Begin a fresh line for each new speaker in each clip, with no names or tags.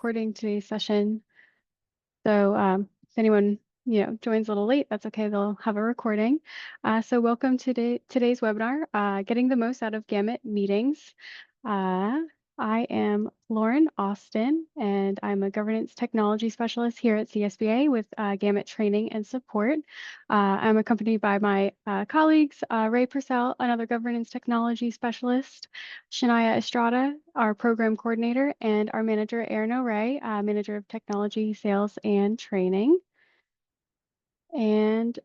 recording today's session. So if anyone joins a little late, that's okay. They'll have a recording. So welcome to today's webinar, Getting the Most Out of GAMUT Meetings. I am Lauren Austin, and I'm a Governance Technology Specialist here at CSBA with GAMUT Training and Support. I'm accompanied by my colleagues, Ray Purcell, another Governance Technology Specialist, Shania Estrada, our Program Coordinator, and our Manager, Erin O'Ray, Manager of Technology, Sales, and Training. And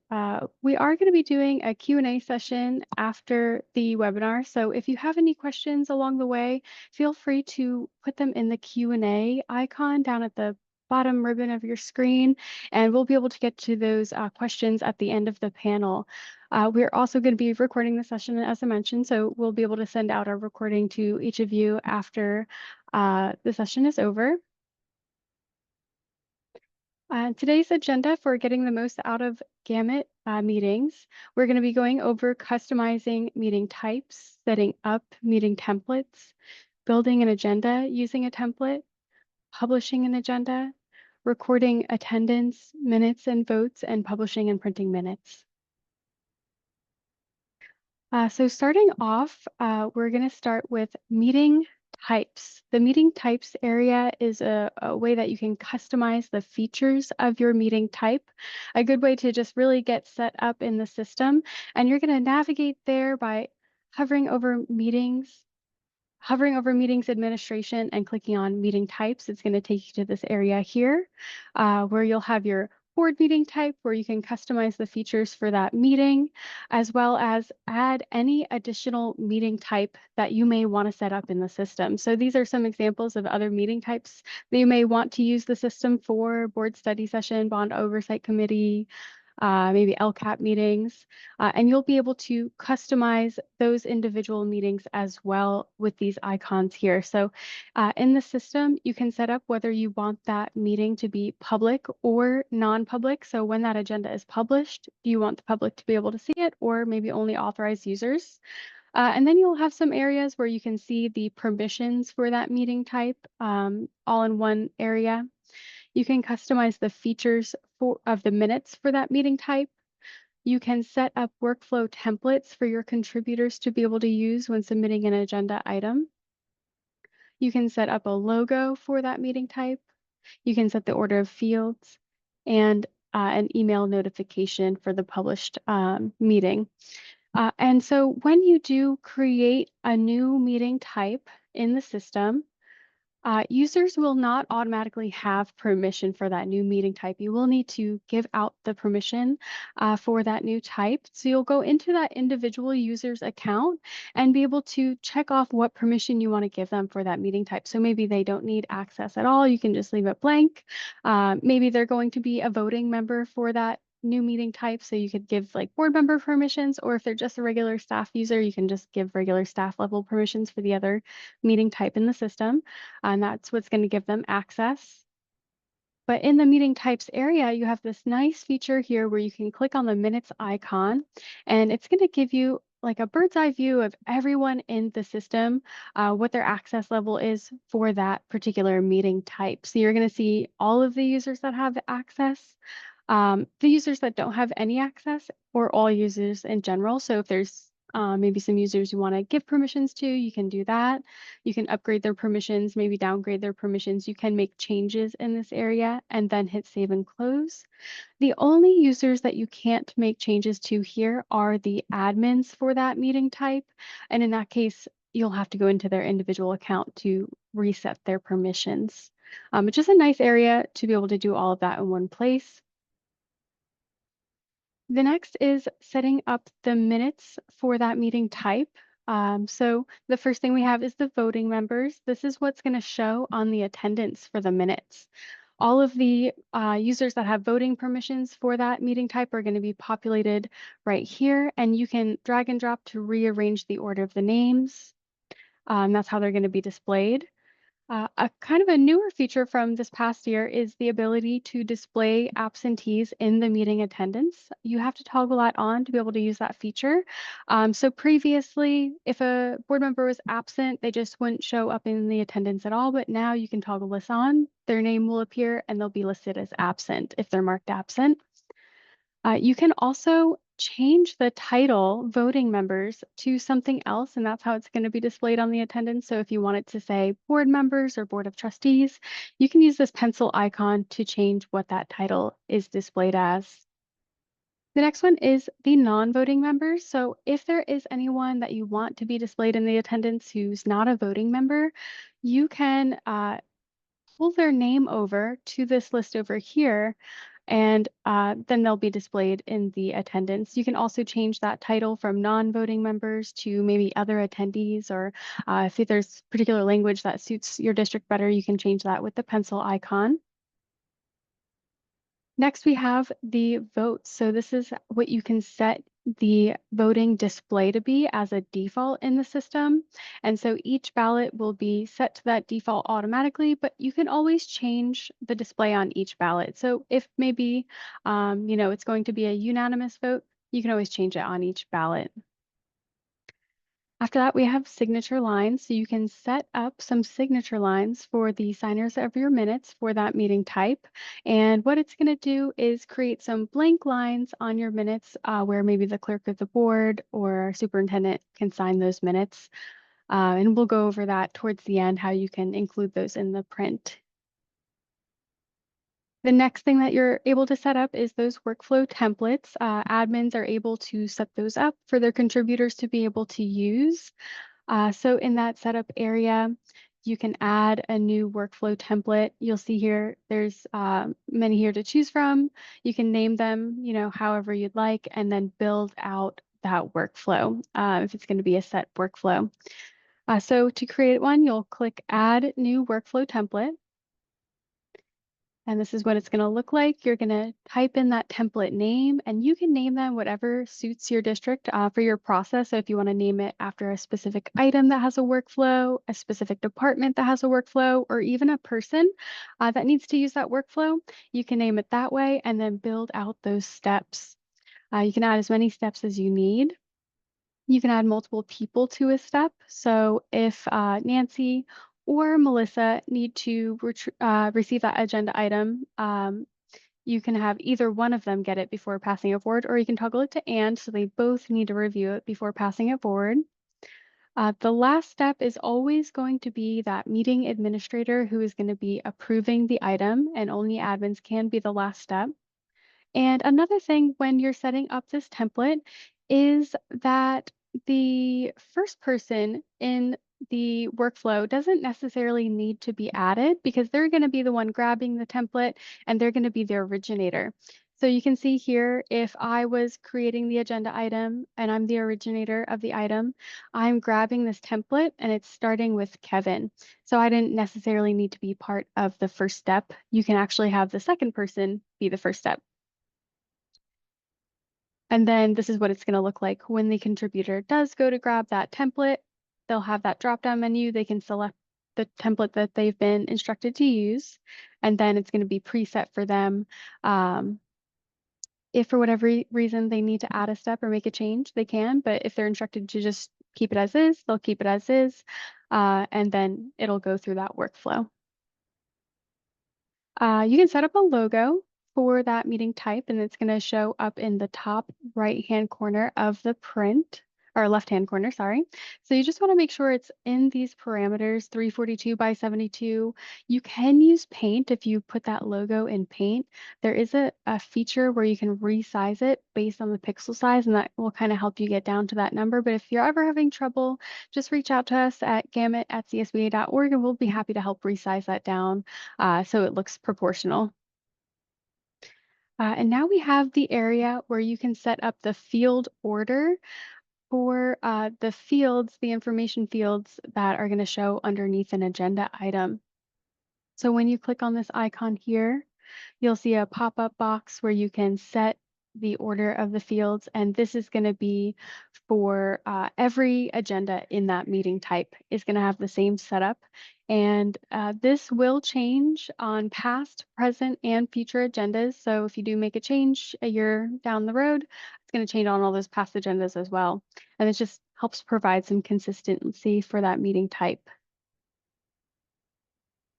we are going to be doing a Q&A session after the webinar. So if you have any questions along the way, feel free to put them in the Q&A icon down at the bottom ribbon of your screen, and we'll be able to get to those questions at the end of the panel. We're also going to be recording the session, as I mentioned, so we'll be able to send out our recording to each of you after the session is over. Today's agenda for getting the most out of GAMUT meetings, we're going to be going over customizing meeting types, setting up meeting templates, building an agenda using a template, publishing an agenda, recording attendance, minutes and votes, and publishing and printing minutes. So starting off, we're going to start with meeting types. The meeting types area is a way that you can customize the features of your meeting type, a good way to just really get set up in the system. And you're going to navigate there by hovering over meetings administration and clicking on meeting types. It's going to take you to this area here where you'll have your board meeting type, where you can customize the features for that meeting, as well as add any additional meeting type that you may want to set up in the system. So these are some examples of other meeting types that you may want to use the system for: board study session, bond oversight committee, maybe LCAP meetings, and you'll be able to customize those individual meetings as well with these icons here. So in the system, you can set up whether you want that meeting to be public or non-public. So when that agenda is published, do you want the public to be able to see it, or maybe only authorized users? And then you'll have some areas where you can see the permissions for that meeting type all in one area. You can customize the features of the minutes for that meeting type. You can set up workflow templates for your contributors to be able to use when submitting an agenda item. You can set up a logo for that meeting type. You can set the order of fields and an email notification for the published meeting. And so when you do create a new meeting type in the system, users will not automatically have permission for that new meeting type. You will need to give out the permission for that new type. So you'll go into that individual user's account and be able to check off what permission you want to give them for that meeting type. So maybe they don't need access at all. You can just leave it blank. Maybe they're going to be a voting member for that new meeting type, so you could give like board member permissions, or if they're just a regular staff user, you can just give regular staff level permissions for the other meeting type in the system, and that's what's going to give them access. But in the meeting types area, you have this nice feature here where you can click on the minutes icon, and it's going to give you like a bird's eye view of everyone in the system, what their access level is for that particular meeting type. So you're going to see all of the users that have access, the users that don't have any access, or all users in general. So if there's maybe some users you want to give permissions to, you can do that. You can upgrade their permissions, maybe downgrade their permissions. You can make changes in this area and then hit save and close. The only users that you can't make changes to here are the admins for that meeting type. And in that case, you'll have to go into their individual account to reset their permissions. It's just a nice area to be able to do all of that in one place. The next is setting up the minutes for that meeting type. So the first thing we have is the voting members. This is what's going to show on the attendance for the minutes. All of the users that have voting permissions for that meeting type are going to be populated right here, and you can drag and drop to rearrange the order of the names. That's how they're going to be displayed. A kind of a newer feature from this past year is the ability to display absentees in the meeting attendance. You have to toggle that on to be able to use that feature. So previously, if a board member was absent, they just wouldn't show up in the attendance at all. But now you can toggle this on. Their name will appear and they'll be listed as absent if they're marked absent. You can also change the title voting members to something else, and that's how it's going to be displayed on the attendance. So if you want it to say board members or board of trustees, you can use this pencil icon to change what that title is displayed as. The next one is the non-voting members. So if there is anyone that you want to be displayed in the attendance who's not a voting member, you can pull their name over to this list over here, and then they'll be displayed in the attendance. You can also change that title from non-voting members to maybe other attendees, or if there's particular language that suits your district better, you can change that with the pencil icon. Next, we have the votes. So this is what you can set the voting display to be as a default in the system. And so each ballot will be set to that default automatically, but you can always change the display on each ballot. So if maybe, it's going to be a unanimous vote, you can always change it on each ballot. After that, we have signature lines. So you can set up some signature lines for the signers of your minutes for that meeting type. And what it's going to do is create some blank lines on your minutes where maybe the clerk of the board or superintendent can sign those minutes. And we'll go over that towards the end, how you can include those in the print. The next thing that you're able to set up is those workflow templates. Admins are able to set those up for their contributors to be able to use. So in that setup area, you can add a new workflow template. You'll see here, there's many here to choose from. You can name them, however you'd like, and then build out that workflow if it's going to be a set workflow. So to create one, you'll click Add New Workflow Template. And this is what it's going to look like. You're going to type in that template name, and you can name them whatever suits your district for your process. So if you want to name it after a specific item that has a workflow, a specific department that has a workflow, or even a person that needs to use that workflow, you can name it that way and then build out those steps. You can add as many steps as you need. You can add multiple people to a step. So if Nancy or Melissa need to receive that agenda item, you can have either one of them get it before passing it forward, or you can toggle it to and, so they both need to review it before passing it forward. The last step is always going to be that meeting administrator who is going to be approving the item, and only admins can be the last step. And another thing when you're setting up this template is that the first person in the workflow doesn't necessarily need to be added because they're going to be the one grabbing the template and they're going to be the originator. So you can see here, if I was creating the agenda item and I'm the originator of the item, I'm grabbing this template and it's starting with Kevin. So I didn't necessarily need to be part of the first step. You can actually have the second person be the first step. And then this is what it's going to look like when the contributor does go to grab that template. They'll have that drop-down menu. They can select the template that they've been instructed to use, and then it's going to be preset for them. If for whatever reason they need to add a step or make a change, they can. But if they're instructed to just keep it as is, they'll keep it as is, and then it'll go through that workflow. You can set up a logo for that meeting type, and it's going to show up in the top right-hand corner of the print, or left-hand corner, sorry. So you just want to make sure it's in these parameters, 342 by 72. You can use Paint if you put that logo in Paint. There is a feature where you can resize it based on the pixel size, and that will kind of help you get down to that number. But if you're ever having trouble, just reach out to us at gamut@csba.org, and we'll be happy to help resize that down so it looks proportional. And now we have the area where you can set up the field order for the fields, the information fields that are going to show underneath an agenda item. So when you click on this icon here, you'll see a pop-up box where you can set the order of the fields, and this is going to be for every agenda in that meeting type is going to have the same setup. And this will change on past, present, and future agendas. So if you do make a change a year down the road, it's going to change on all those past agendas as well. And it just helps provide some consistency for that meeting type.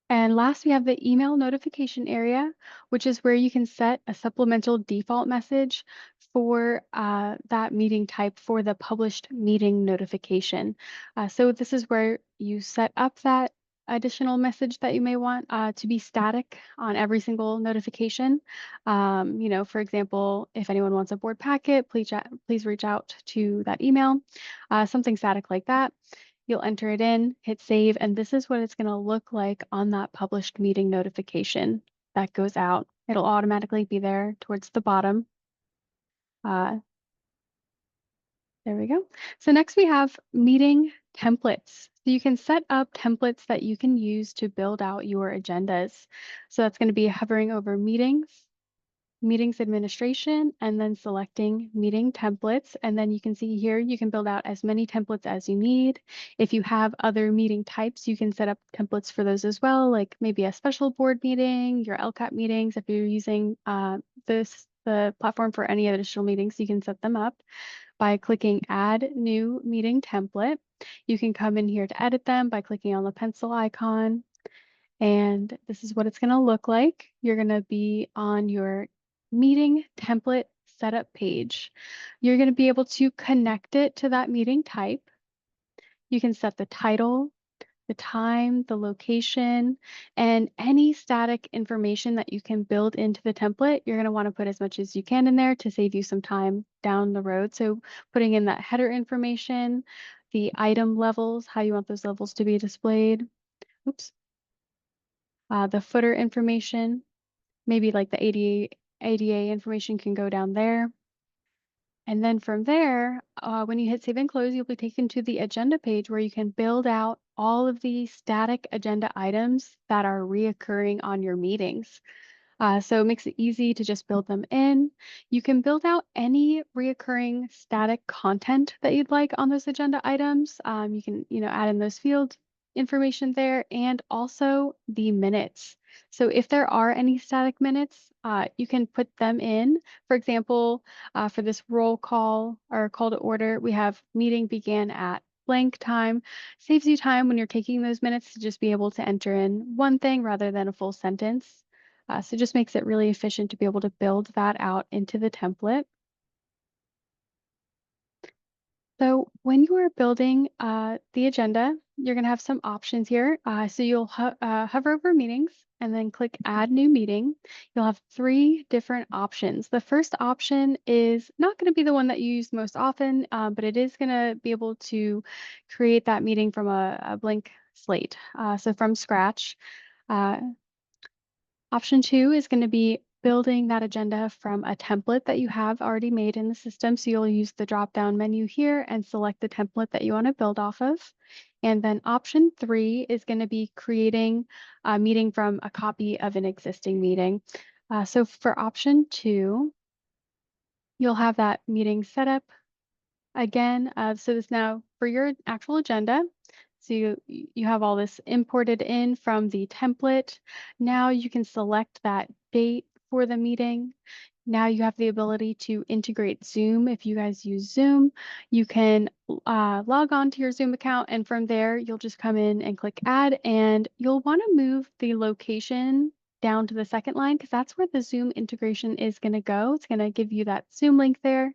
And last, we have the email notification area, which is where you can set a supplemental default message for that meeting type for the published meeting notification. So this is where you set up that additional message that you may want to be static on every single notification. For example, if anyone wants a board packet, please reach out to that email, something static like that. You'll enter it in, hit save, and this is what it's going to look like on that published meeting notification that goes out. It'll automatically be there towards the bottom. Uh, there we go. So next we have meeting templates. So you can set up templates that you can use to build out your agendas. So that's going to be hovering over meetings administration, and then selecting meeting templates. And then you can see here, you can build out as many templates as you need. If you have other meeting types, you can set up templates for those as well, like maybe a special board meeting, your LCAP meetings. If you're using the platform for any additional meetings, you can set them up by clicking Add New Meeting Template. You can come in here to edit them by clicking on the pencil icon. And this is what it's going to look like. You're going to be on your meeting template setup page. You're going to be able to connect it to that meeting type. You can set the title, the time, the location, and any static information that you can build into the template. You're going to want to put as much as you can in there to save you some time down the road. So putting in that header information, the item levels, how you want those levels to be displayed. Oops. The footer information, maybe like the ADA information can go down there. And then from there, when you hit save and close, you'll be taken to the agenda page where you can build out all of the static agenda items that are reoccurring on your meetings. So it makes it easy to just build them in. You can build out any reoccurring static content that you'd like on those agenda items. You can, add in those field information there and also the minutes. So if there are any static minutes, you can put them in. For example, for this roll call or call to order, we have meeting began at blank time. Saves you time when you're taking those minutes to just be able to enter in one thing rather than a full sentence. So it just makes it really efficient to be able to build that out into the template. So when you are building the agenda, you're going to have some options here. So you'll hover over meetings and then click add new meeting. You'll have 3 different options. The first option is not going to be the one that you use most often, but it is going to be able to create that meeting from a blank slate. So from scratch. Option 2 is going to be building that agenda from a template that you have already made in the system. So you'll use the drop-down menu here and select the template that you want to build off of. And then option 3 is going to be creating a meeting from a copy of an existing meeting. So for option 2, you'll have that meeting set up again. So this now for your actual agenda. So you have all this imported in from the template. Now you can select that date for the meeting. Now you have the ability to integrate Zoom. If you guys use Zoom, you can log on to your Zoom account, and from there you'll just come in and click add, and you'll want to move the location down to the second line because that's where the Zoom integration is going to go. It's going to give you that Zoom link there,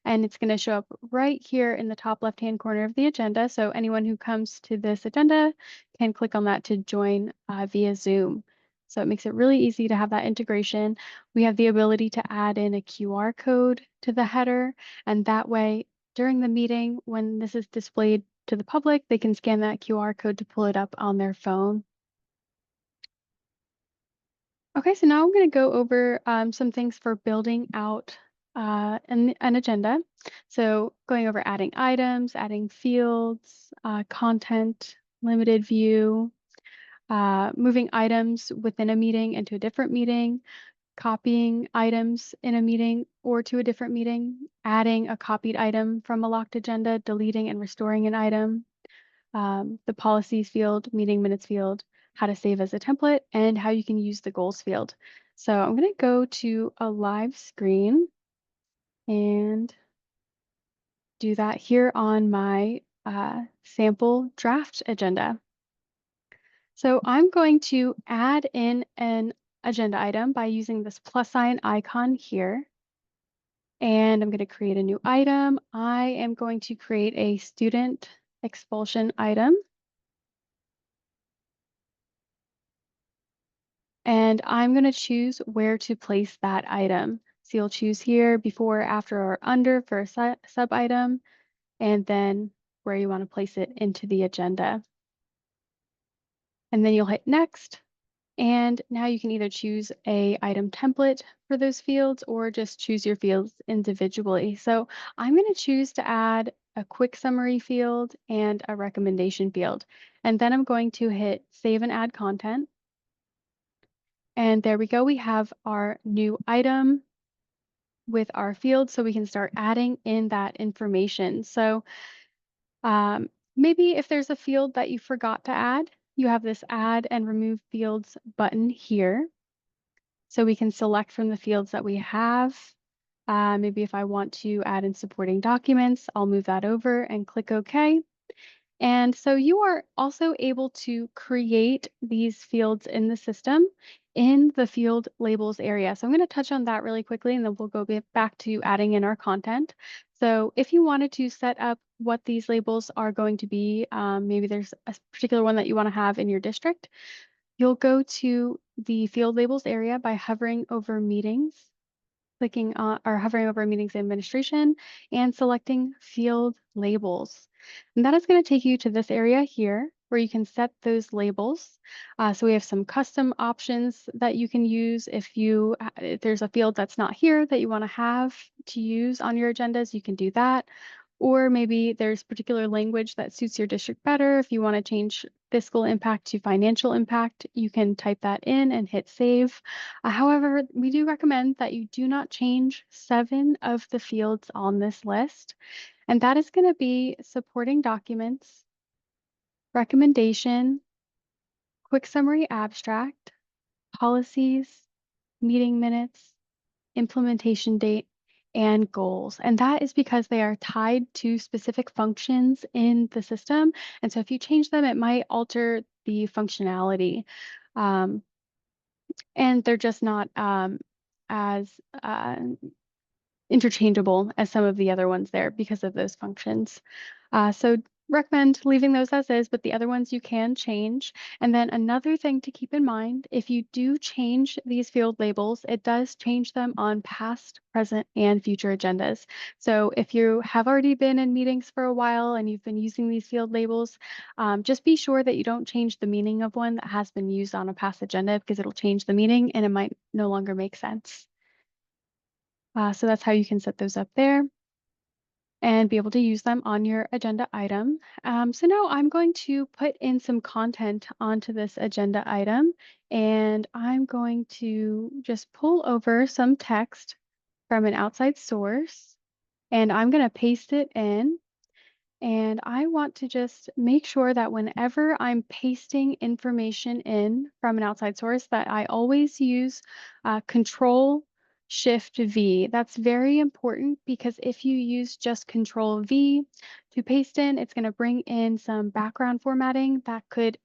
and it's going to show up right here in the top left-hand corner of the agenda. So anyone who comes to this agenda can click on that to join via Zoom. So it makes it really easy to have that integration. We have the ability to add in a QR code to the header, and that way during the meeting, when this is displayed to the public, they can scan that QR code to pull it up on their phone. Okay, so now I'm going to go over some things for building out an agenda. So going over adding items, adding fields, content, limited view, moving items within a meeting into a different meeting, copying items in a meeting or to a different meeting, adding a copied item from a locked agenda, deleting and restoring an item, the policies field, meeting minutes field, how to save as a template, and how you can use the goals field. So I'm going to go to a live screen and do that here on my sample draft agenda. So I'm going to add in an agenda item by using this plus sign icon here. And I'm going to create a new item. I am going to create a student expulsion item. And I'm going to choose where to place that item. So you'll choose here before, after, or under for a sub item, and then where you want to place it into the agenda. And then you'll hit next. And now you can either choose a item template for those fields or just choose your fields individually. So I'm going to choose to add a quick summary field and a recommendation field. And then I'm going to hit save and add content. And there we go. We have our new item with our field, so we can start adding in that information. So maybe if there's a field that you forgot to add, you have this add and remove fields button here. So we can select from the fields that we have. Maybe if I want to add in supporting documents, I'll move that over and click OK. And so you are also able to create these fields in the system in the field labels area. So I'm going to touch on that really quickly, and then we'll go back to adding in our content. So if you wanted to set up what these labels are going to be, maybe there's a particular one that you want to have in your district, you'll go to the field labels area by hovering over meetings, clicking on or hovering over meetings administration and selecting field labels. And that is going to take you to this area here where you can set those labels. So we have some custom options that you can use if there's a field that's not here that you want to have to use on your agendas, you can do that. Or maybe there's particular language that suits your district better. If you want to change fiscal impact to financial impact, you can type that in and hit save. However, we do recommend that you do not change 7 of the fields on this list. And that is going to be supporting documents, recommendation, quick summary abstract, policies, meeting minutes, implementation date, and goals. And that is because they are tied to specific functions in the system. And so if you change them, it might alter the functionality. And they're just not as interchangeable as some of the other ones there because of those functions. So recommend leaving those as is, but the other ones you can change. And then another thing to keep in mind, if you do change these field labels, it does change them on past, present, and future agendas. So if you have already been in meetings for a while and you've been using these field labels, just be sure that you don't change the meaning of one that has been used on a past agenda because it'll change the meaning and it might no longer make sense. So that's how you can set those up there and be able to use them on your agenda item. So now I'm going to put in some content onto this agenda item, and I'm going to just pull over some text from an outside source, and I'm going to paste it in. And I want to just make sure that whenever I'm pasting information in from an outside source, that I always use Control Shift V. That's very important because if you use just Control V to paste in, it's going to bring in some background formatting that could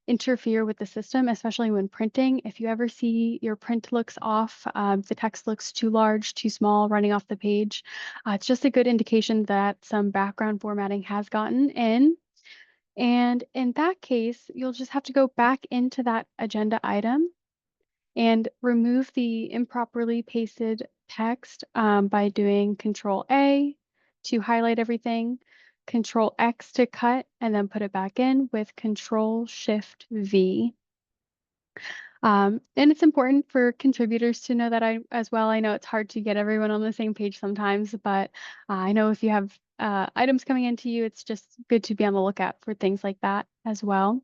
interfere with the system, especially when printing. If you ever see your print looks off, the text looks too large, too small, running off the page, it's just a good indication that some background formatting has gotten in. And in that case, you'll just have to go back into that agenda item and remove the improperly pasted text by doing Control A to highlight everything, Control X to cut, and then put it back in with Control Shift V. And it's important for contributors to know that as well. I know it's hard to get everyone on the same page sometimes, but I know if you have items coming into you, it's just good to be on the lookout for things like that as well.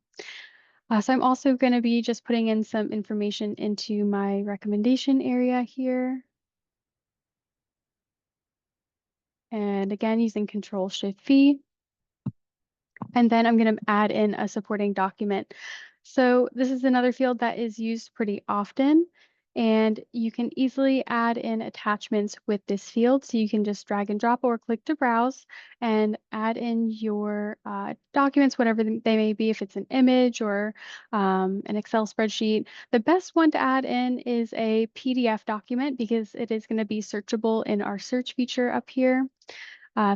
So I'm also going to be just putting in some information into my recommendation area here. And again, using Control-Shift-V. And then I'm going to add in a supporting document. So this is another field that is used pretty often, and you can easily add in attachments with this field. So you can just drag and drop or click to browse and add in your documents, whatever they may be, if it's an image or an Excel spreadsheet. The best one to add in is a PDF document because it is going to be searchable in our search feature up here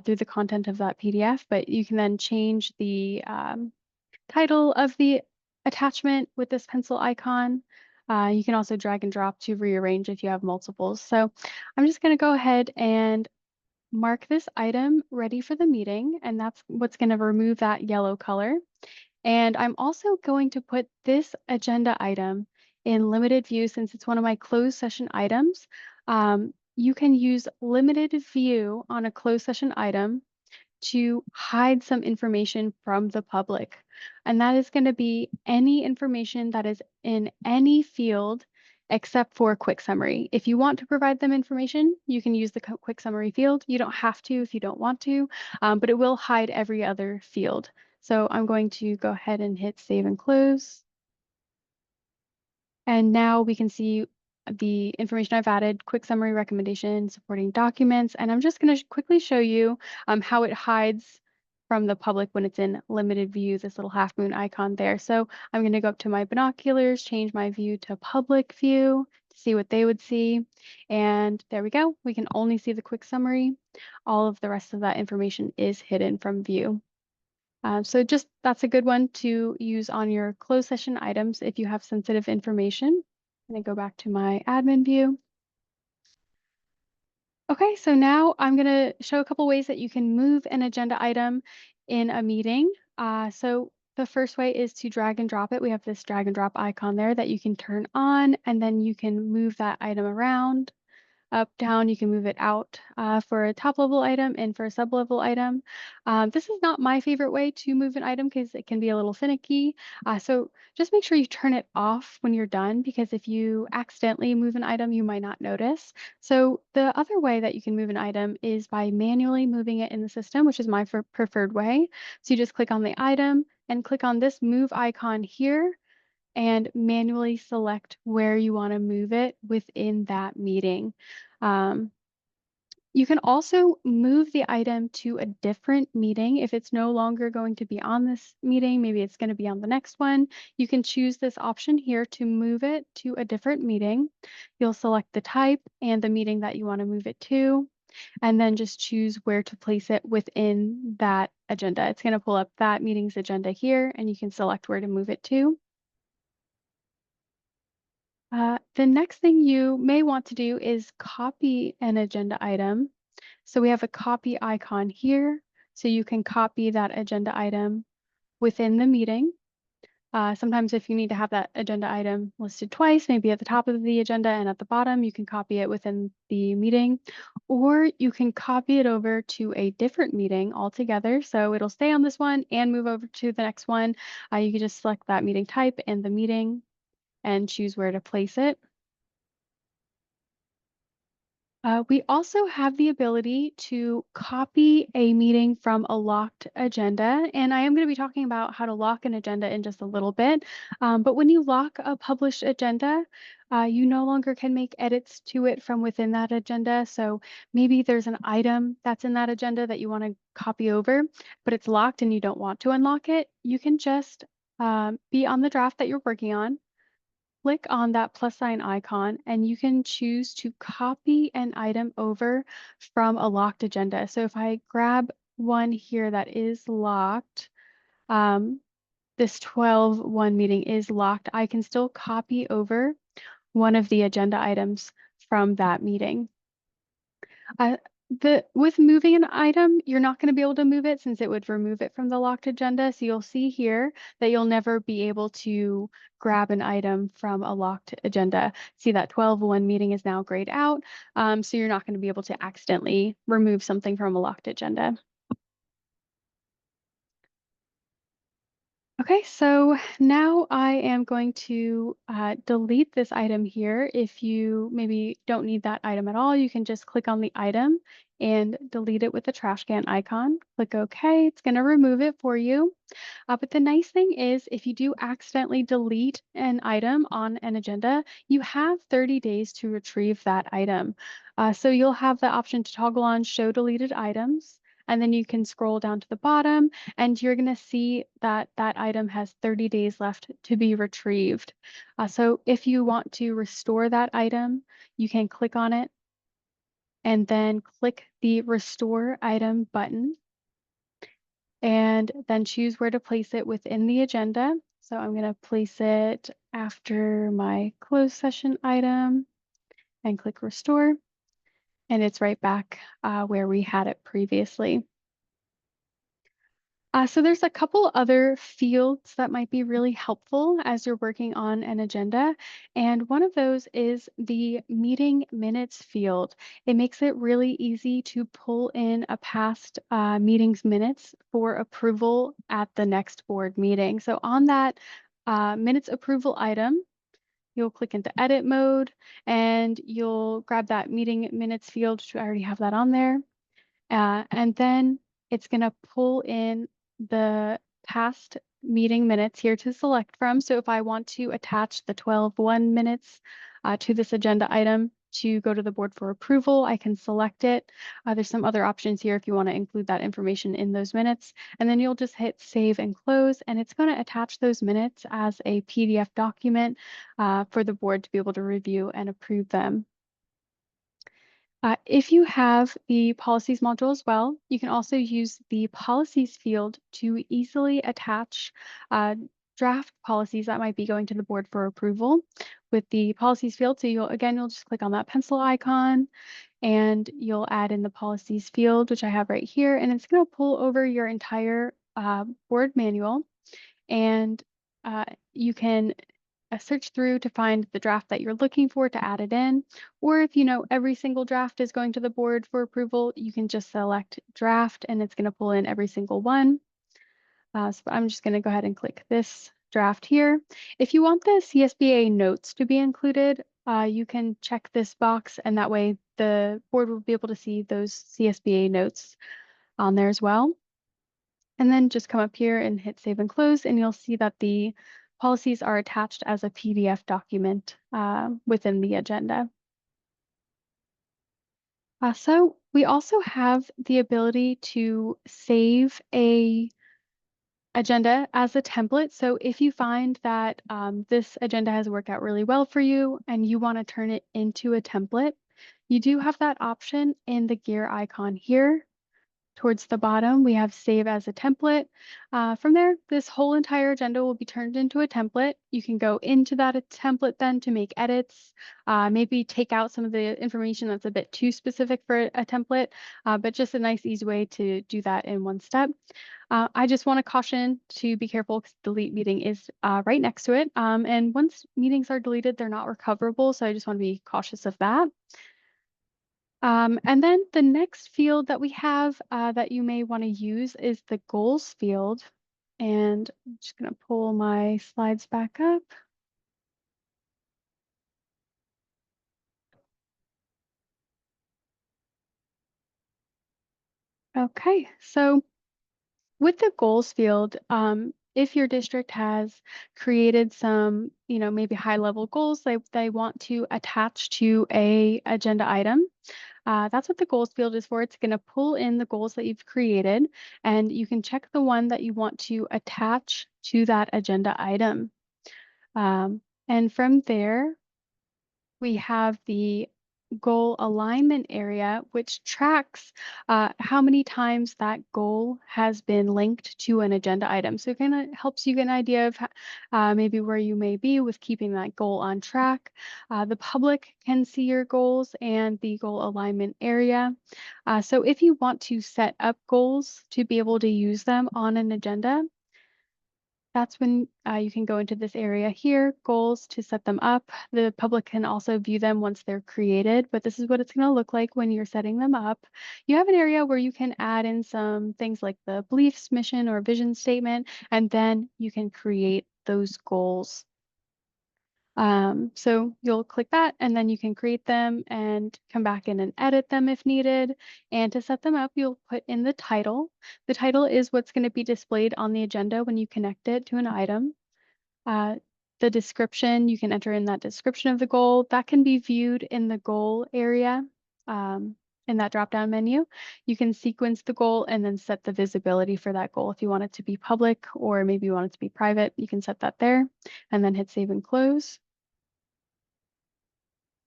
through the content of that PDF, but you can then change the title of the attachment with this pencil icon. You can also drag and drop to rearrange if you have multiples. So I'm just going to go ahead and mark this item ready for the meeting, and that's what's going to remove that yellow color. And I'm also going to put this agenda item in limited view since it's one of my closed session items. You can use limited view on a closed session item to hide some information from the public. And that is going to be any information that is in any field except for quick summary. If you want to provide them information, you can use the quick summary field. You don't have to if you don't want to, but it will hide every other field. So I'm going to go ahead and hit save and close. And now we can see the information I've added, quick summary recommendation, supporting documents, and I'm just going to quickly show you how it hides from the public when it's in limited view, this little half moon icon there. So I'm going to go up to my binoculars, change my view to public view to see what they would see. And there we go. We can only see the quick summary. All of the rest of that information is hidden from view. So just that's a good one to use on your closed session items if you have sensitive information. I'm going to go back to my admin view. Okay, so now I'm going to show a couple ways that you can move an agenda item in a meeting. So the first way is to drag and drop it. We have this drag and drop icon there that you can turn on, and then you can move that item around. Up, down, you can move it out for a top level item and for a sub level item. This is not my favorite way to move an item because it can be a little finicky. So just make sure you turn it off when you're done because if you accidentally move an item, you might not notice. So the other way that you can move an item is by manually moving it in the system, which is my preferred way. So you just click on the item and click on this move icon here and manually select where you want to move it within that meeting. Um, you can also move the item to a different meeting if it's no longer going to be on this meeting. Maybe it's going to be on the next one. You can choose this option here to move it to a different meeting. You'll select the type and the meeting that you want to move it to, and then just choose where to place it within that agenda. It's going to pull up that meeting's agenda here, and you can select where to move it to. The next thing you may want to do is copy an agenda item. So we have a copy icon here. So you can copy that agenda item within the meeting. Sometimes if you need to have that agenda item listed twice, maybe at the top of the agenda and at the bottom, you can copy it within the meeting. Or you can copy it over to a different meeting altogether. So it'll stay on this one and move over to the next one. You can just select that meeting type and the meeting and choose where to place it. We also have the ability to copy a meeting from a locked agenda, and I am going to be talking about how to lock an agenda in just a little bit. But when you lock a published agenda, you no longer can make edits to it from within that agenda. So maybe there's an item that's in that agenda that you want to copy over, but it's locked and you don't want to unlock it. You can just be on the draft that you're working on, click on that plus sign icon and you can choose to copy an item over from a locked agenda. So if I grab one here that is locked, this 12-1 meeting is locked, I can still copy over one of the agenda items from that meeting. With moving an item, you're not going to be able to move it since it would remove it from the locked agenda. So you'll see here that you'll never be able to grab an item from a locked agenda. See that 12-1 meeting is now grayed out. So you're not going to be able to accidentally remove something from a locked agenda. Okay, so now I am going to delete this item here. If you maybe don't need that item at all, you can just click on the item and delete it with the trash can icon. Click OK. It's going to remove it for you. But the nice thing is, if you do accidentally delete an item on an agenda, you have 30 days to retrieve that item. So you'll have the option to toggle on Show Deleted Items, and then you can scroll down to the bottom, and you're going to see that that item has 30 days left to be retrieved. So if you want to restore that item, you can click on it and then click the Restore Item button and then choose where to place it within the agenda. So I'm going to place it after my closed session item and click restore. And it's right back where we had it previously. So there's a couple other fields that might be really helpful as you're working on an agenda. And one of those is the meeting minutes field. It makes it really easy to pull in a past meeting's minutes for approval at the next board meeting. So on that minutes approval item, you'll click into edit mode and you'll grab that meeting minutes field, which I already have that on there. And then it's going to pull in the past meeting minutes here to select from. So if I want to attach the 12:1 minutes to this agenda item to go to the board for approval, I can select it. There's some other options here if you want to include that information in those minutes. And then you'll just hit save and close, and it's going to attach those minutes as a PDF document for the board to be able to review and approve them. If you have the policies module as well, you can also use the policies field to easily attach draft policies that might be going to the board for approval with the policies field. So you'll just click on that pencil icon and you'll add in the policies field, which I have right here, and it's going to pull over your entire board manual. And you can search through to find the draft that you're looking for to add it in. Or if you know every single draft is going to the board for approval, you can just select draft and it's going to pull in every single one. So I'm just going to go ahead and click this draft here. If you want the CSBA notes to be included, you can check this box and that way the board will be able to see those CSBA notes on there as well. And then just come up here and hit save and close, and you'll see that the policies are attached as a PDF document within the agenda. So we also have the ability to save a agenda as a template. So if you find that this agenda has worked out really well for you and you want to turn it into a template, you do have that option in the gear icon here. Towards the bottom, we have save as a template. From there, this whole entire agenda will be turned into a template. You can go into that template then to make edits, maybe take out some of the information that's a bit too specific for a template, but just a nice, easy way to do that in one step. I just want to caution to be careful because delete meeting is right next to it. And once meetings are deleted, they're not recoverable. So I just want to be cautious of that. And then the next field that we have that you may want to use is the goals field. And I'm just going to pull my slides back up. Okay, so with the goals field, if your district has created some, maybe high level goals they want to attach to a agenda item, that's what the goals field is for. It's going to pull in the goals that you've created, and you can check the one that you want to attach to that agenda item. And from there, we have the goal alignment area, which tracks how many times that goal has been linked to an agenda item. So it kind of helps you get an idea of maybe where you may be with keeping that goal on track. The public can see your goals and the goal alignment area. So if you want to set up goals to be able to use them on an agenda, That's when you can go into this area here, goals, to set them up. The public can also view them once they're created, but this is what it's going to look like when you're setting them up. You have an area where you can add in some things like the beliefs, mission, or vision statement, and then you can create those goals. So you'll click that and then you can create them and come back in and edit them if needed. And to set them up, you'll put in the title. The title is what's going to be displayed on the agenda when you connect it to an item. Uh, the description, you can enter in that description of the goal. That can be viewed in the goal area in that drop-down menu. You can sequence the goal and then set the visibility for that goal. If you want it to be public or maybe you want it to be private, you can set that there and then hit save and close.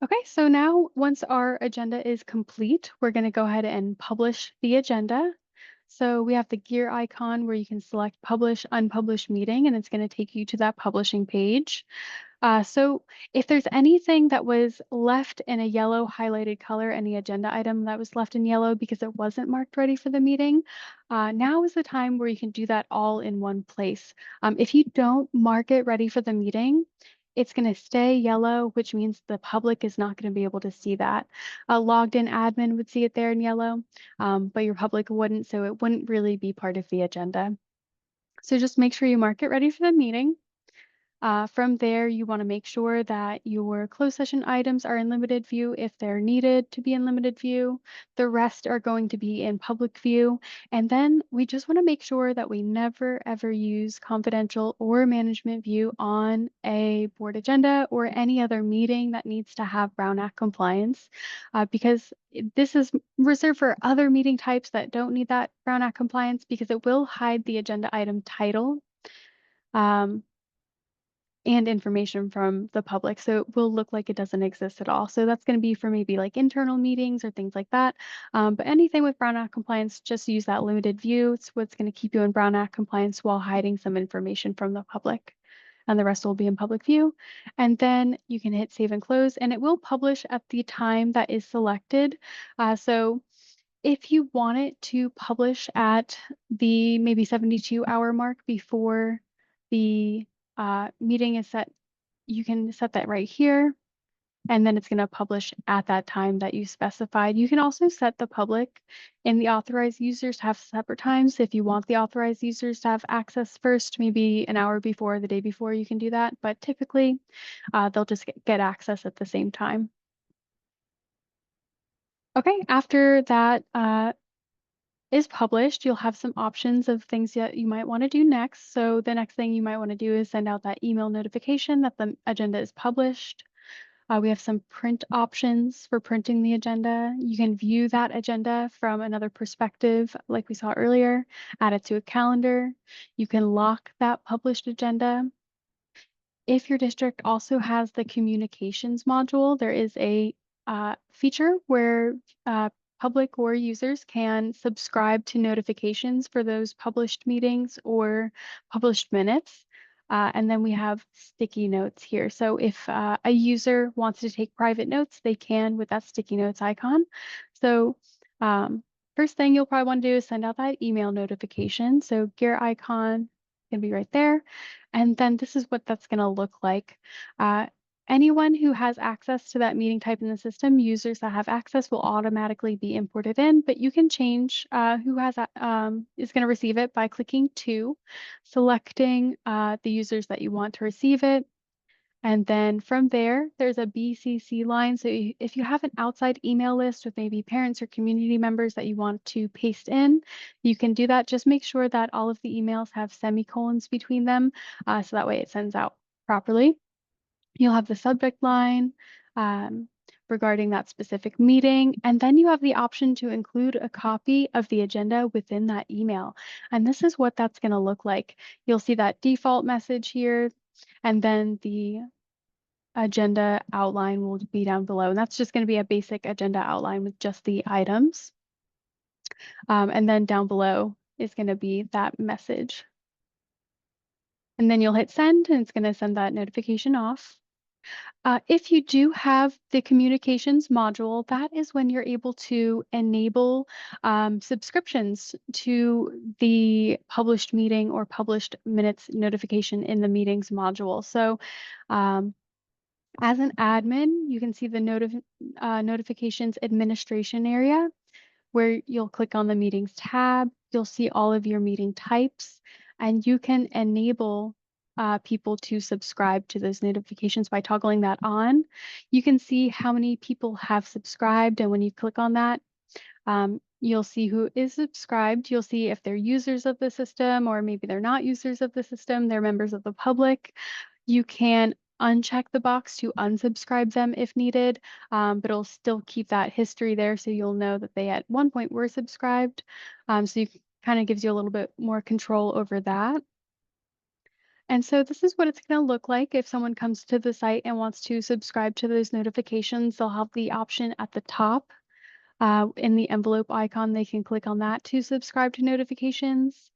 Okay, so now once our agenda is complete, we're going to go ahead and publish the agenda. So we have the gear icon where you can select publish, unpublished meeting, and it's going to take you to that publishing page. So if there's anything that was left in a yellow highlighted color, any agenda item that was left in yellow because it wasn't marked ready for the meeting, now is the time where you can do that all in one place. If you don't mark it ready for the meeting, it's going to stay yellow, which means the public is not going to be able to see that. A logged in admin would see it there in yellow, but your public wouldn't, so it wouldn't really be part of the agenda. So just make sure you mark it ready for the meeting. From there, you want to make sure that your closed session items are in limited view if they're needed to be in limited view. The rest are going to be in public view. And then we just want to make sure that we never ever use confidential or management view on a board agenda or any other meeting that needs to have Brown Act compliance, because this is reserved for other meeting types that don't need that Brown Act compliance because it will hide the agenda item title. And information from the public. So it will look like it doesn't exist at all. So that's going to be for maybe like internal meetings or things like that. But anything with Brown Act compliance, just use that limited view. It's what's going to keep you in Brown Act compliance while hiding some information from the public. And the rest will be in public view. And then you can hit save and close, and it will publish at the time that is selected. So if you want it to publish at the maybe 72-hour mark before the meeting is set, you can set that right here, and then it's going to publish at that time that you specified. You can also set the public and the authorized users to have separate times. If you want the authorized users to have access first, maybe an hour before, the day before, you can do that. But typically, they'll just get access at the same time. Okay, after that is published, you'll have some options of things that you might want to do next. So the next thing you might want to do is send out that email notification that the agenda is published. We have some print options for printing the agenda. You can view that agenda from another perspective, like we saw earlier, add it to a calendar. You can lock that published agenda. If your district also has the communications module, there is a feature where public or users can subscribe to notifications for those published meetings or published minutes. And then we have sticky notes here. So if a user wants to take private notes, they can with that sticky notes icon. So first thing you'll probably want to do is send out that email notification. So gear icon can be right there. And then this is what that's going to look like. Anyone who has access to that meeting type in the system, users that have access will automatically be imported in, but you can change who has is going to receive it by clicking to, selecting the users that you want to receive it. And then from there, there's a BCC line. So if you have an outside email list with maybe parents or community members that you want to paste in, you can do that. Just make sure that all of the emails have semicolons between them, so that way it sends out properly. You'll have the subject line regarding that specific meeting, and then you have the option to include a copy of the agenda within that email. And this is what that's going to look like. You'll see that default message here, and then the agenda outline will be down below. And that's just going to be a basic agenda outline with just the items. And then down below is going to be that message. And then you'll hit send, and it's going to send that notification off. If you do have the communications module, that is when you're able to enable subscriptions to the published meeting or published minutes notification in the meetings module. So um, as an admin, you can see the notifications administration area where you'll click on the meetings tab. You'll see all of your meeting types, and you can enable people to subscribe to those notifications by toggling that on. You can see how many people have subscribed, and when you click on that, you'll see who is subscribed. You'll see if they're users of the system, or maybe they're not users of the system, they're members of the public. You can uncheck the box to unsubscribe them if needed, but it'll still keep that history there so you'll know that they at one point were subscribed. So you kind of gives you a little bit more control over that. And so this is what it's going to look like if someone comes to the site and wants to subscribe to those notifications. They'll have the option at the top in the envelope icon. They can click on that to subscribe to notifications.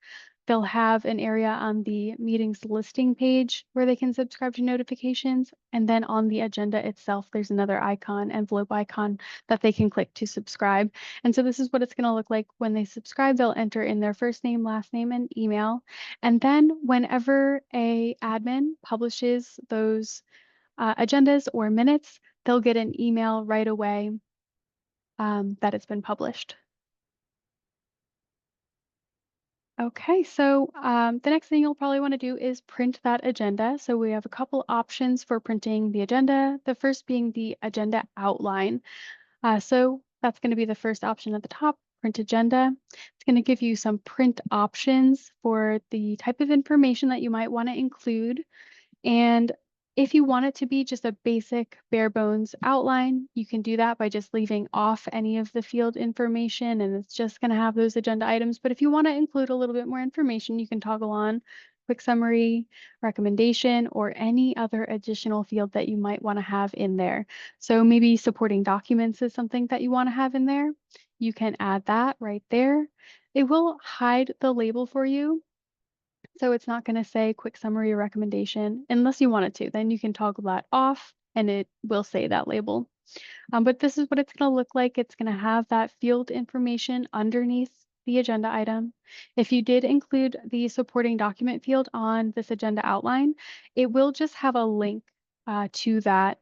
They'll have an area on the meetings listing page where they can subscribe to notifications. And then on the agenda itself, there's another icon, envelope icon, that they can click to subscribe. And so this is what it's going to look like when they subscribe. They'll enter in their first name, last name, and email. And then whenever a admin publishes those agendas or minutes, they'll get an email right away that it's been published. Okay, so the next thing you'll probably want to do is print that agenda. So we have a couple options for printing the agenda. The first being the agenda outline. So that's going to be the first option at the top, print agenda. It's going to give you some print options for the type of information that you might want to include. And if you want it to be just a basic bare bones outline, you can do that by just leaving off any of the field information and it's just going to have those agenda items. But if you want to include a little bit more information, you can toggle on quick summary, recommendation, or any other additional field that you might want to have in there. So maybe supporting documents is something that you want to have in there. You can add that right there. It will hide the label for you. So it's not going to say quick summary or recommendation unless you want it to. Then you can toggle that off and it will say that label. But this is what it's going to look like. It's going to have that field information underneath the agenda item. If you did include the supporting document field on this agenda outline, it will just have a link to that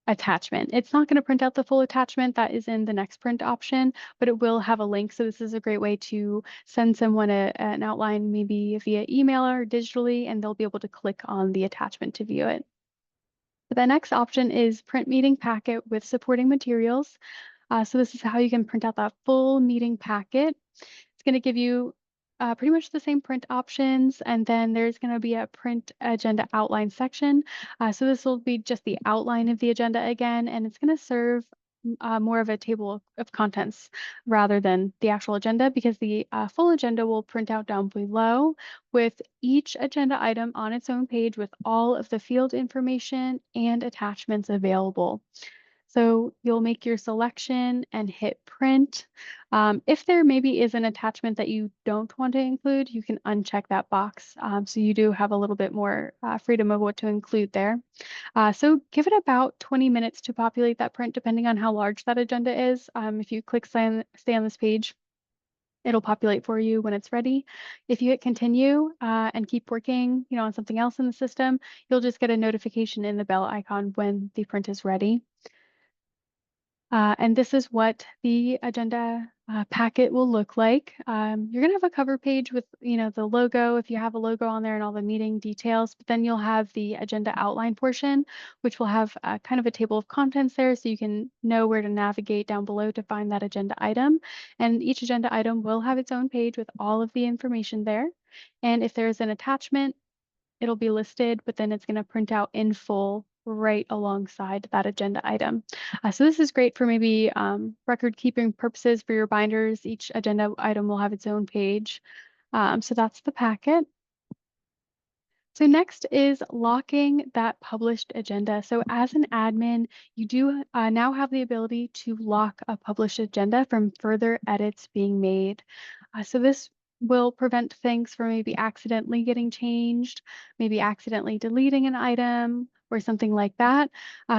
attachment. It's not going to print out the full attachment that is in the next print option, but it will have a link. So this is a great way to send someone an outline, maybe via email or digitally, and they'll be able to click on the attachment to view it. The next option is print meeting packet with supporting materials. So this is how you can print out that full meeting packet. It's going to give you pretty much the same print options, and then there's going to be a print agenda outline section. So this will be just the outline of the agenda again, and it's going to serve more of a table of contents rather than the actual agenda because the full agenda will print out down below with each agenda item on its own page with all of the field information and attachments available. So you'll make your selection and hit print. If there maybe is an attachment that you don't want to include, you can uncheck that box. So you do have a little bit more freedom of what to include there. So give it about 20 minutes to populate that print, depending on how large that agenda is. If you click stay on this page, it'll populate for you when it's ready. If you hit continue and keep working, on something else in the system, you'll just get a notification in the bell icon when the print is ready. And this is what the agenda packet will look like. You're going to have a cover page with, the logo, if you have a logo on there and all the meeting details, but then you'll have the agenda outline portion, which will have kind of a table of contents there so you can know where to navigate down below to find that agenda item. And each agenda item will have its own page with all of the information there. And if there's an attachment, it'll be listed, but then it's going to print out in full right alongside that agenda item. So this is great for maybe record keeping purposes for your binders. Each agenda item will have its own page. So that's the packet. So next is locking that published agenda. So as an admin, you do now have the ability to lock a published agenda from further edits being made. So this will prevent things from maybe accidentally getting changed, maybe accidentally deleting an item or something like that.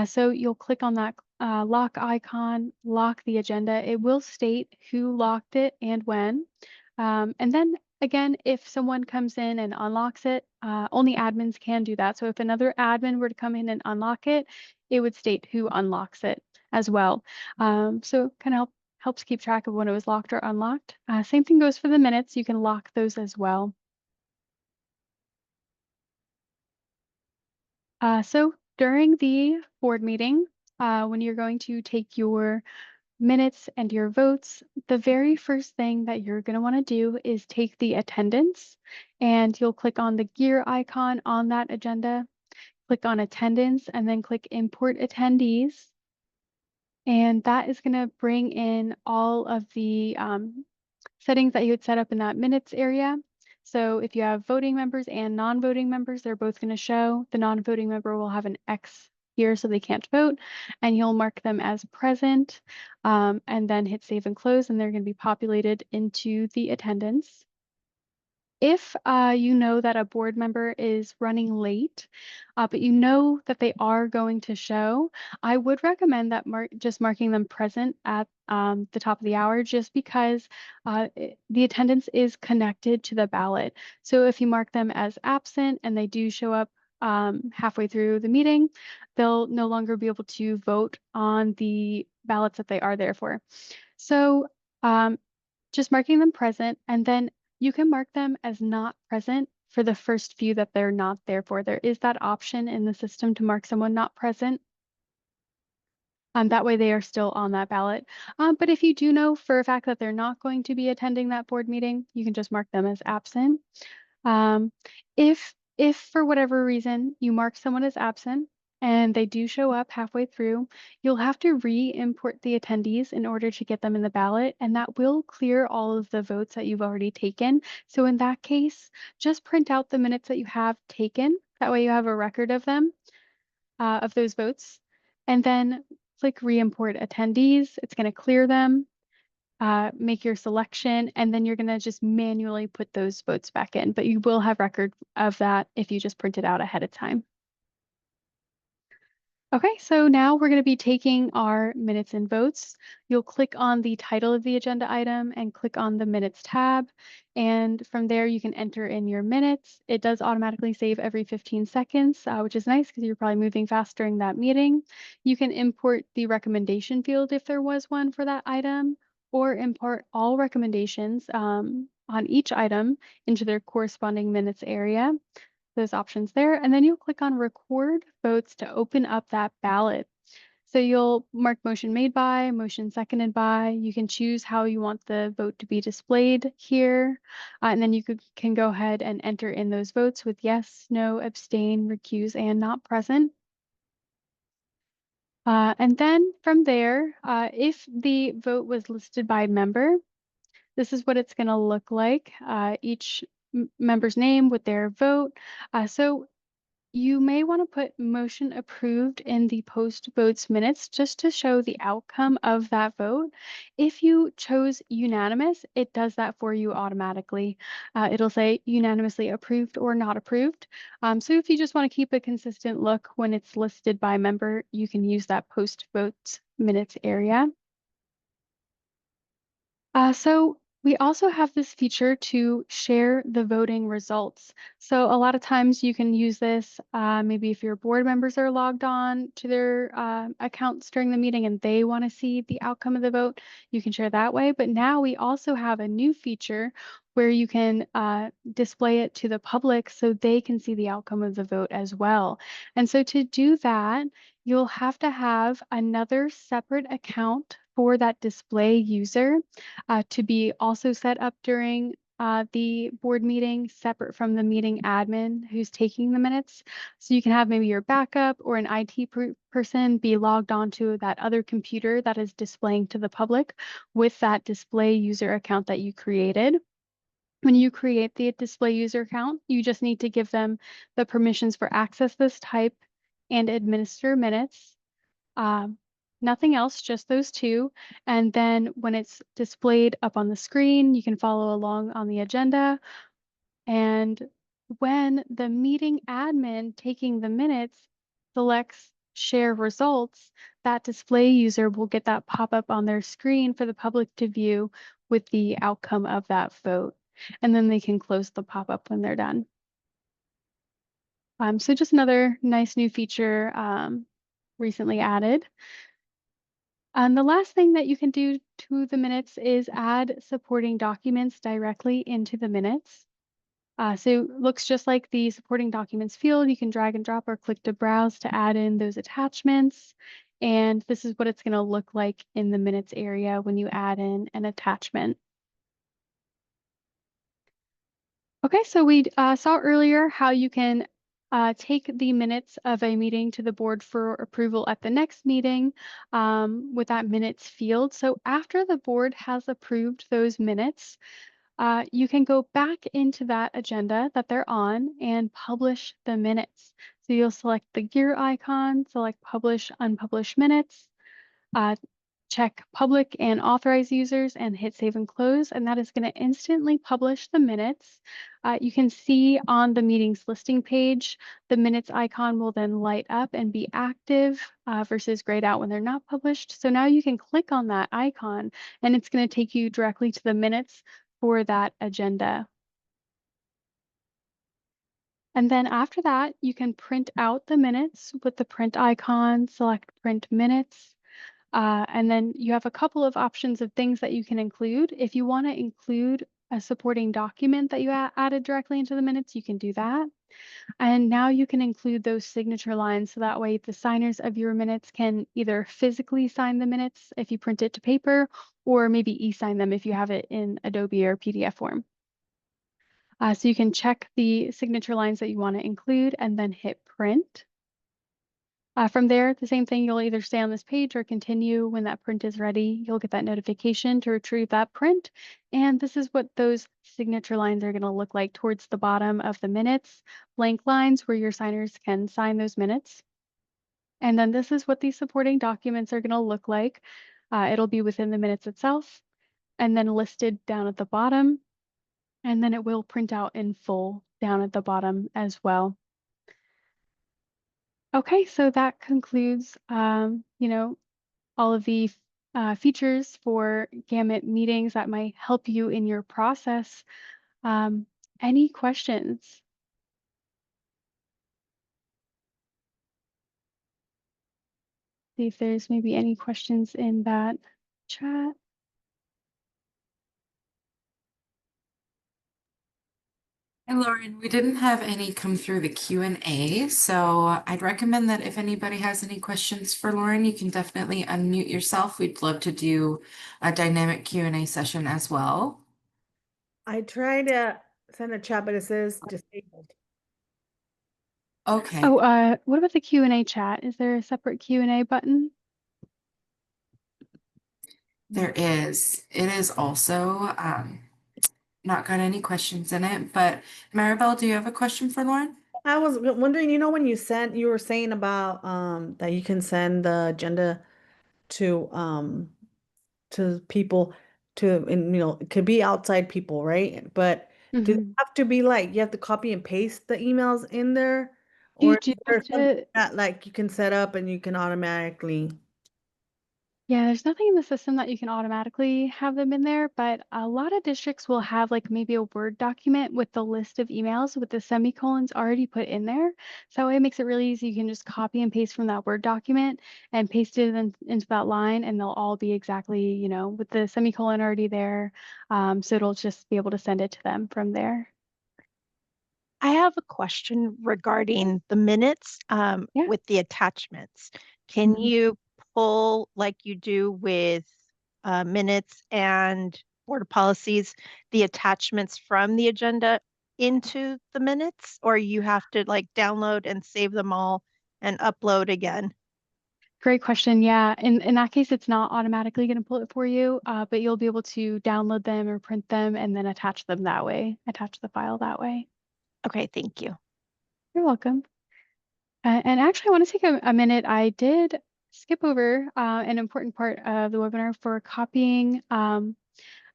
So you'll click on that lock icon, lock the agenda. It will state who locked it and when. And then again, if someone comes in and unlocks it, only admins can do that. So if another admin were to come in and unlock it, it would state who unlocks it as well. So kind of helps keep track of when it was locked or unlocked. Same thing goes for the minutes. You can lock those as well. So during the board meeting, when you're going to take your minutes and your votes, the very first thing that you're going to want to do is take the attendance, and you'll click on the gear icon on that agenda, click on attendance, and then click import attendees. And that is going to bring in all of the settings that you would set up in that minutes area. So if you have voting members and non-voting members, they're both going to show. The non-voting member will have an X here so they can't vote, and you'll mark them as present, and then hit save and close, and they're going to be populated into the attendance. If you know that a board member is running late, but you know that they are going to show, I would recommend that just marking them present at the top of the hour, just because the attendance is connected to the ballot. So if you mark them as absent and they do show up halfway through the meeting, they'll no longer be able to vote on the ballots that they are there for. So um, just marking them present, and then you can mark them as not present for the first few that they're not there for. There is that option in the system to mark someone not present. That way they are still on that ballot. But if you do know for a fact that they're not going to be attending that board meeting, you can just mark them as absent. Um, if for whatever reason you mark someone as absent and they do show up halfway through, you'll have to re-import the attendees in order to get them in the ballot, and that will clear all of the votes that you've already taken. So in that case, just print out the minutes that you have taken. That way you have a record of them, of those votes, and then click re-import attendees. It's going to clear them, make your selection, and then you're going to just manually put those votes back in. But you will have record of that if you just print it out ahead of time. Okay, so now we're going to be taking our minutes and votes. You'll click on the title of the agenda item and click on the minutes tab. And from there, you can enter in your minutes. It does automatically save every 15 seconds, which is nice because you're probably moving fast during that meeting. You can import the recommendation field if there was one for that item, or import all recommendations on each item into their corresponding minutes area, those options there. And then you'll click on record votes to open up that ballot. So you'll mark motion made by, motion seconded by. You can choose how you want the vote to be displayed here. And then you can go ahead and enter in those votes with yes, no, abstain, recuse, and not present. And then from there, if the vote was listed by member, this is what it's going to look like, each member's name with their vote. So you may want to put motion approved in the post votes minutes just to show the outcome of that vote. If you chose unanimous, it does that for you automatically. It'll say unanimously approved or not approved. So if you just want to keep a consistent look when it's listed by member, you can use that post votes minutes area. So we also have this feature to share the voting results. So a lot of times you can use this, maybe if your board members are logged on to their accounts during the meeting and they want to see the outcome of the vote, you can share that way. But now we also have a new feature where you can display it to the public so they can see the outcome of the vote as well. And so to do that, you'll have to have another separate account for that display user to be also set up during the board meeting, separate from the meeting admin who's taking the minutes. So you can have maybe your backup or an IT person be logged onto that other computer that is displaying to the public with that display user account that you created. When you create the display user account, you just need to give them the permissions for access this type and administer minutes. Nothing else, just those two. And then when it's displayed up on the screen, you can follow along on the agenda. And when the meeting admin taking the minutes selects share results, that display user will get that pop up on their screen for the public to view with the outcome of that vote. And then they can close the pop up when they're done. So just another nice new feature recently added. The last thing that you can do to the minutes is add supporting documents directly into the minutes. So it looks just like the supporting documents field. You can drag and drop or click to browse to add in those attachments. And this is what it's going to look like in the minutes area when you add in an attachment. Okay, so we saw earlier how you can take the minutes of a meeting to the board for approval at the next meeting with that minutes field. So after the board has approved those minutes, you can go back into that agenda that they're on and publish the minutes. So you'll select the gear icon, select publish unpublished minutes, uh, check public and authorized users and hit save and close, and that is going to instantly publish the minutes. You can see on the meetings listing page, the minutes icon will then light up and be active versus grayed out when they're not published. So now you can click on that icon and it's going to take you directly to the minutes for that agenda. And then after that, you can print out the minutes with the print icon, select print minutes. And then you have a couple of options of things that you can include. If you want to include a supporting document that you added directly into the minutes, you can do that. And now you can include those signature lines so that way the signers of your minutes can either physically sign the minutes if you print it to paper, or maybe e-sign them if you have it in Adobe or PDF form. So you can check the signature lines that you want to include and then hit print. From there, the same thing, you'll either stay on this page or continue. When that print is ready, you'll get that notification to retrieve that print. And this is what those signature lines are going to look like towards the bottom of the minutes, blank lines where your signers can sign those minutes. And then this is what these supporting documents are going to look like. It'll be within the minutes itself and then listed down at the bottom. And then it will print out in full down at the bottom as well. Okay, so that concludes, all of the features for GAMUT meetings that might help you in your process. Any questions? See if there's maybe any questions in that chat.
Hi, Lauren. We didn't have any come through the Q&A, so I'd recommend that if anybody has any questions for Lauren, you can definitely unmute yourself. We'd love to do a dynamic Q&A session as well.
I tried to send a chat, but it says disabled.
Okay,
Oh, what about the Q&A chat? Is there a separate Q&A button?
there is. It is also not got any questions in it, but Maribel, do you have a question for Lauren?
I was wondering, when you were saying about that you can send the agenda to people and it could be outside people, right? But do they
Mhm.
have to be like you have to copy and paste the emails in there?
You
Or
do
is
have
there something
to.
that like you can set up and you can automatically?
Yeah, there's nothing in the system that you can automatically have them in there, but a lot of districts will have like maybe a Word document with the list of emails with the semicolons already put in there. So it makes it really easy. You can just copy and paste from that Word document and paste it into that line, and they'll all be exactly, with the semicolon already there. So it'll just be able to send it to them from there.
I have a question regarding the minutes
Yeah.
with the attachments. Can you pull, like you do with minutes and board of policies, the attachments from the agenda into the minutes, or you have to like download and save them all and upload again?
Great question. Yeah. In that case, it's not automatically going to pull it for you, but you'll be able to download them or print them and then attach them that way, attach the file that way.
Okay, thank you.
You're welcome. And actually, I want to take a minute. I did skip over an important part of the webinar for copying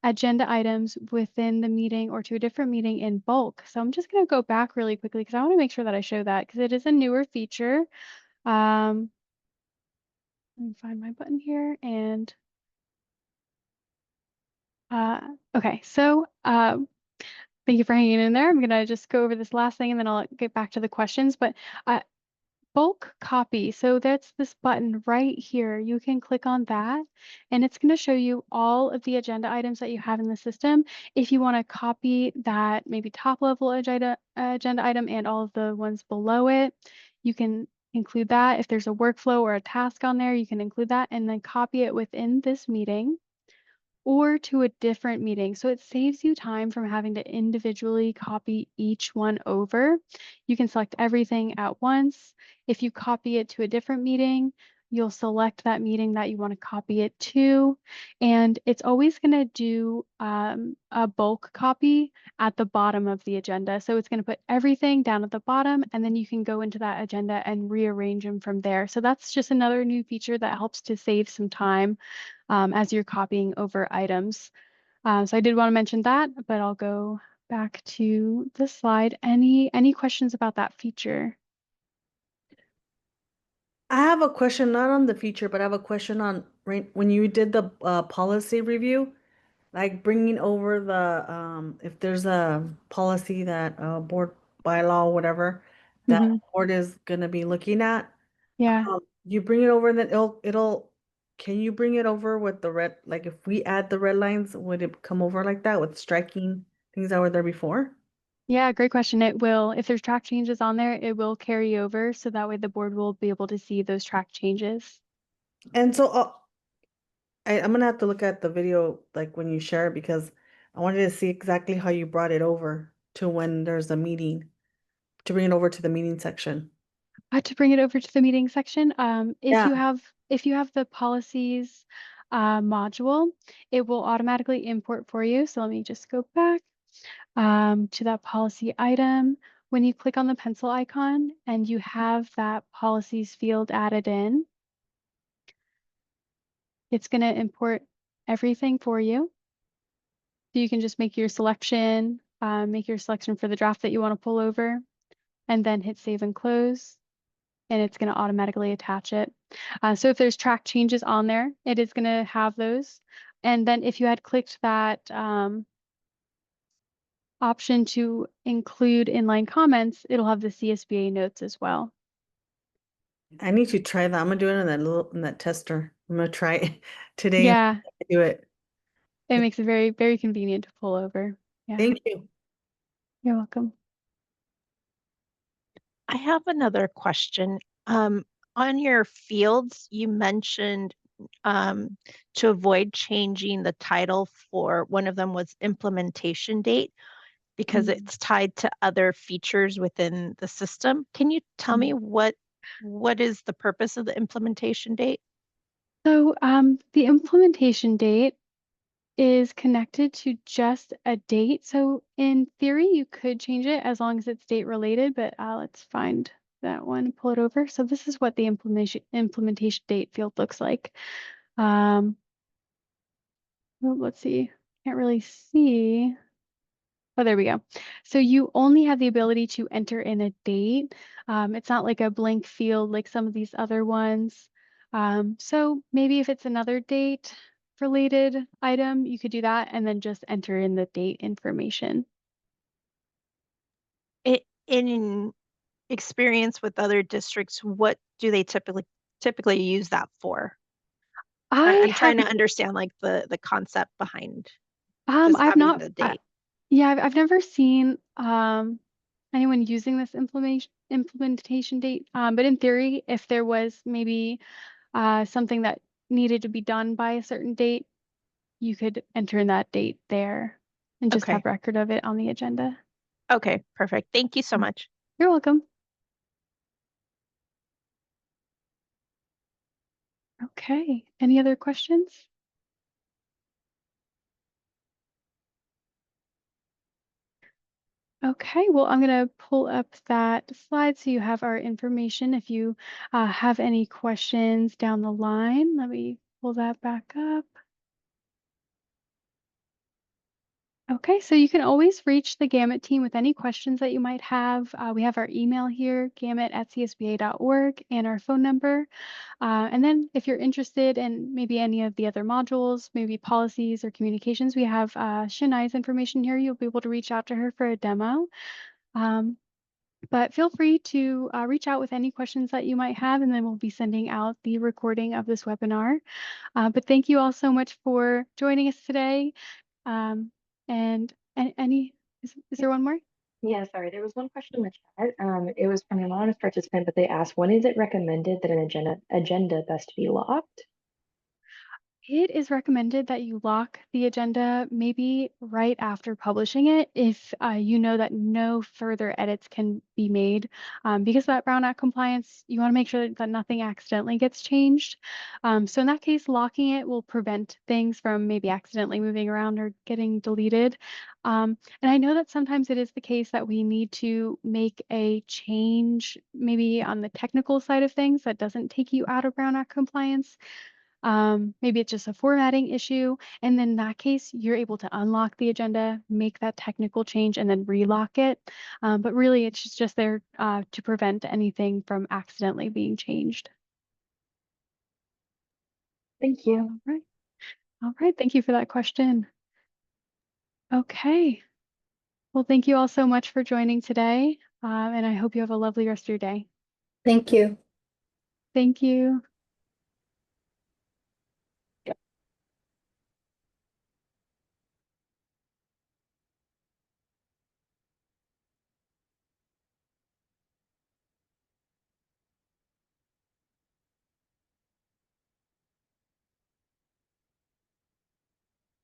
agenda items within the meeting or to a different meeting in bulk. So I'm just going to go back really quickly because I want to make sure that I show that because it is a newer feature. Let me find my button here and okay, so thank you for hanging in there. I'm going to just go over this last thing and then I'll get back to the questions. But bulk copy. So that's this button right here. You can click on that and it's going to show you all of the agenda items that you have in the system. If you want to copy that maybe top level agenda item and all of the ones below it, you can include that. If there's a workflow or a task on there, you can include that and then copy it within this meeting or to a different meeting. So it saves you time from having to individually copy each one over. You can select everything at once. If you copy it to a different meeting, you'll select that meeting that you want to copy it to. And it's always going to do a bulk copy at the bottom of the agenda. So it's going to put everything down at the bottom, and then you can go into that agenda and rearrange them from there. So that's just another new feature that helps to save some time as you're copying over items. So I did want to mention that, but I'll go back to the slide. Any questions about that feature?
I have a question, not on the feature, but I have a question on when you did the policy review, like bringing over the if there's a policy that board bylaw, whatever, that
Mhm.
board is gonna be looking at.
Yeah.
You bring it over and then it'll can you bring it over with the red, like if we add the red lines, would it come over like that with striking things that were there before?
Yeah, great question. It will, if there's track changes on there, it will carry over. So that way the board will be able to see those track changes.
And so I'm gonna have to look at the video like when you share it because I wanted to see exactly how you brought it over to when there's a meeting, to bring it over to the meeting section.
To bring it over to the meeting section,
Yeah.
if you have the policies module, it will automatically import for you. So let me just go back to that policy item. When you click on the pencil icon and you have that policies field added in, it's going to import everything for you. So you can just make your selection for the draft that you want to pull over, and then hit save and close, and it's going to automatically attach it. So if there's track changes on there, it is going to have those. And then if you had clicked that option to include inline comments, it'll have the CSBA notes as well.
I need to try that. I'm gonna do it in that tester. I'm gonna try it today and
Yeah,
do it.
it makes it very, very convenient to pull over. Yeah,
Thank you.
you're welcome.
I have another question. On your fields, you mentioned to avoid changing the title for one of them was implementation date because
Mhm.
it's tied to other features within the system. Can you tell me what is the purpose of the implementation date?
So the implementation date is connected to just a date. So in theory, you could change it as long as it's date related, but let's find that one, pull it over. So this is what the implementation date field looks like. Let's see, can't really see. Oh, there we go. So you only have the ability to enter in a date. It's not like a blank field like some of these other ones. So maybe if it's another date related item, you could do that and then just enter in the date information.
In experience with other districts, what do they typically use that for?
I
I'm
have,
trying to understand like the concept behind just
I've
having
not,
the date.
yeah, I've never seen anyone using this implementation date. But in theory, if there was maybe something that needed to be done by a certain date, you could enter in that date there and just
Okay.
have record of it on the agenda.
Okay, perfect. Thank you so much.
You're welcome. Okay, any other questions? Okay, well, I'm going to pull up that slide so you have our information. If you have any questions down the line, let me pull that back up. Okay, so you can always reach the GAMUT team with any questions that you might have. We have our email here, gamut@csba.org, and our phone number. And then if you're interested in maybe any of the other modules, maybe policies or communications, we have Shania's information here. You'll be able to reach out to her for a demo. But feel free to reach out with any questions that you might have, and then we'll be sending out the recording of this webinar. But thank you all so much for joining us today. And any, is there one more?
Yeah, sorry, there was one question in the chat. It was from an anonymous participant, but they asked, when is it recommended that an agenda best be locked?
It is recommended that you lock the agenda maybe right after publishing it if you know that no further edits can be made. Because of that Brown Act compliance, you want to make sure that nothing accidentally gets changed. So in that case, locking it will prevent things from maybe accidentally moving around or getting deleted. And I know that sometimes it is the case that we need to make a change maybe on the technical side of things that doesn't take you out of Brown Act compliance. Maybe it's just a formatting issue. And then in that case, you're able to unlock the agenda, make that technical change, and then relock it. But really, it's just there to prevent anything from accidentally being changed.
Thank you.
All right. All right. Thank you for that question. Okay. Well, thank you all so much for joining today. And I hope you have a lovely rest of your day.
Thank you.
Thank you.